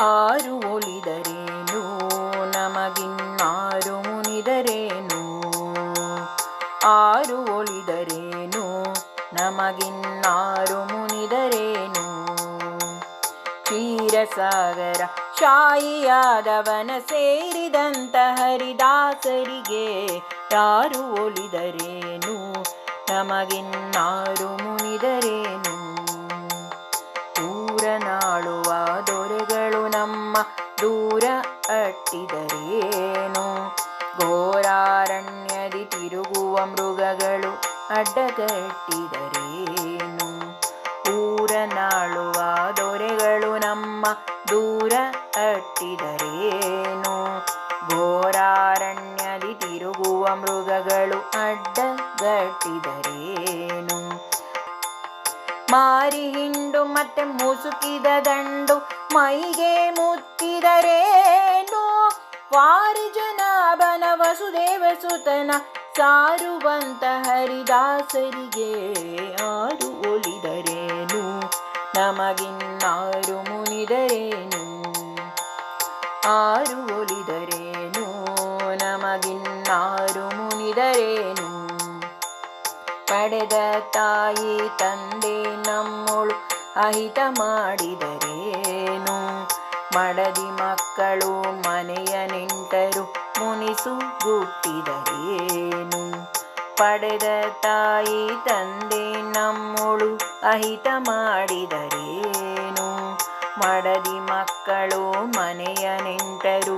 ಆರು ಒಲಿದರೇನು ನಮಗಿನ್ನಾರು ಮುನಿದರೇನು, ಆರು ಒಲಿದರೇನು ನಮಗಿನ್ನಾರು ಮುನಿದರೇನು. ಕ್ಷೀರಸಾಗರ ಶಾಯಿಯಾದವನ ಸೇರಿದಂತ ಹರಿದಾಸರಿಗೆ ಯಾರು ಒಲಿದರೇನು ನಮಗಿನ್ನಾರು ಮುನಿದರೇನು. ಊರನಾಳುವ ದೊರೆಗಳು ನಮ್ಮ ದೂರ ಅಟ್ಟಿದರೇನು, ಘೋರಾರಣ್ಯದಿ ತಿರುಗುವ ಮೃಗಗಳು ಅಡ್ಡಗಟ್ಟಿದರೇನು. ಊರನಾಳುವ ದೊರೆಗಳು ನಮ್ಮ ದೂರ ಅಟ್ಟಿದರೇನು, ಘೋರಾರಣ್ಯದಿ ತಿರುಗುವ ಮೃಗಗಳು ಅಡ್ಡಗಟ್ಟಿದರೇನು. ಮಾರಿ ಹಿಂಡು ಮತ್ತೆ ಮುಸುಕಿದ ದಂಡು ಮೈಗೆ ಮುತ್ತಿದರೇನು, ವಾರಿಜನಾಭನ ವಸುದೇವ ಸುತನ ಸಾರುವಂತ ಹರಿದಾಸರಿಗೆ ಆರು ಒಲಿದರೇನು ನಮಗಿನ್ನಾರು ಮುನಿದರೇನು. ಆರು ಒಲಿದರೇನು ನಮಗಿನ್ನಾರು ಮುನಿದರೇನು. ಪಡೆದ ತಾಯಿ ತಂದೆ ನಮ್ಮೊಳು ಅಹಿತ ಮಾಡಿದರೇನು, ಮಡದಿ ಮಕ್ಕಳು ಮನೆಯ ನೆಂಟರು ಮುನಿಸು ಗುಟ್ಟಿದರೇನು. ಪಡೆದ ತಾಯಿ ತಂದೆ ನಮ್ಮೊಳು ಅಹಿತ ಮಾಡಿದರೇನು, ಮಡದಿ ಮಕ್ಕಳು ಮನೆಯ ನೆಂಟರು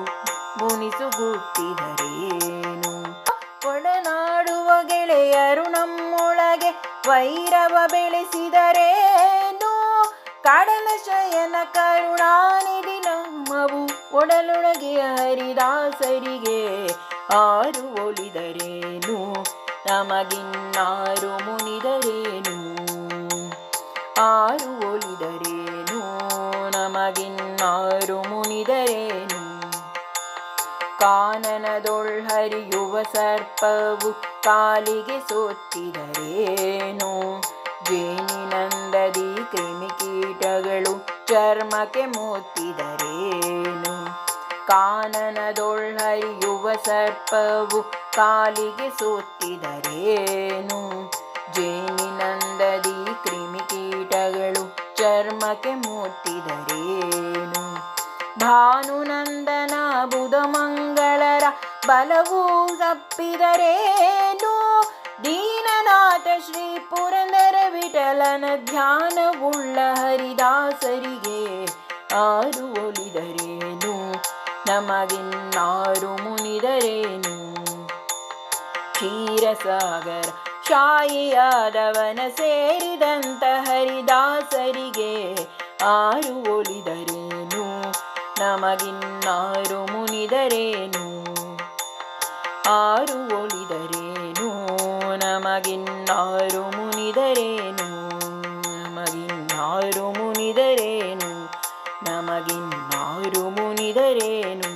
ಮುನಿಸು ಗುಟ್ಟಿದರೇನು. ಒಡನಾಡುವ ಗೆಳೆಯರು ನಮ್ಮೊಳಗೆ ವೈರವ ಬೆಳೆಸಿದರೇನು, ಕಡಲ ಶಯನ ಕರುಣಾನಿಧಿ ನಮ್ಮವು ಒಡಲೊಳಗೆ ಹರಿದಾಸರಿಗೆ ಆರು ಒಲಿದರೇನು ನಮಗಿನ್ನಾರು ಮುನಿದರೇನು. ಆರು ಒಲಿದರೇನು ನಮಗಿನ್ನಾರು ಮುನಿದರೇನು. ಕಾನನದೊಳ್ ಹರಿಯುವ ಸರ್ಪವು ಕಾಲಿಗೆ ಸೋತಿದರೇನು, ಜೇನಿನಂದದಿ ಕ್ರಿಮಿಕೀಟಗಳು ಚರ್ಮಕ್ಕೆ ಮೂತಿದರೇನು. ಕಾನನದೊಳ್ ಹರಿಯುವ ಸರ್ಪವು ಕಾಲಿಗೆ ಸೋತಿದರೇನು, ಜೇನಿನಂದದಿ ಕ್ರಿಮಿಕೀಟಗಳು ಚರ್ಮಕ್ಕೆ ಮೂತಿದರೇನು. ಭಾನುನಂದನ ಬುಧಮಂಗಳರ ಬಲವೂ ತಪ್ಪಿದರೇನು, ದೀನನಾಥ ಶ್ರೀ ಪುರಂದರ ವಿಠಲನ ಧ್ಯಾನವುಳ್ಳ ಹರಿದಾಸರಿಗೆ ಆರು ಒಲಿದರೇನು ನಮಗಿನ್ನಾರು ಮುನಿದರೇನು. ಕ್ಷೀರಸಾಗರ ಶಾಯಿಯಾದವನ ಸೇರಿದಂತ ಹರಿದಾಸರಿಗೆ ಆರು ಒಲಿದರೇನು ನಮಗಿನ್ನಾರು ಮುನಿದರೇನು. ಆರು ಒಲಿದರೇನು ನಮಗಿನ್ನಾರು ಮುನಿದರೇನು, ನಮಗಿನ್ನಾರು ಮುನಿದರೇನು, ನಮಗಿನ್ನಾರು ಮುನಿದರೇನು.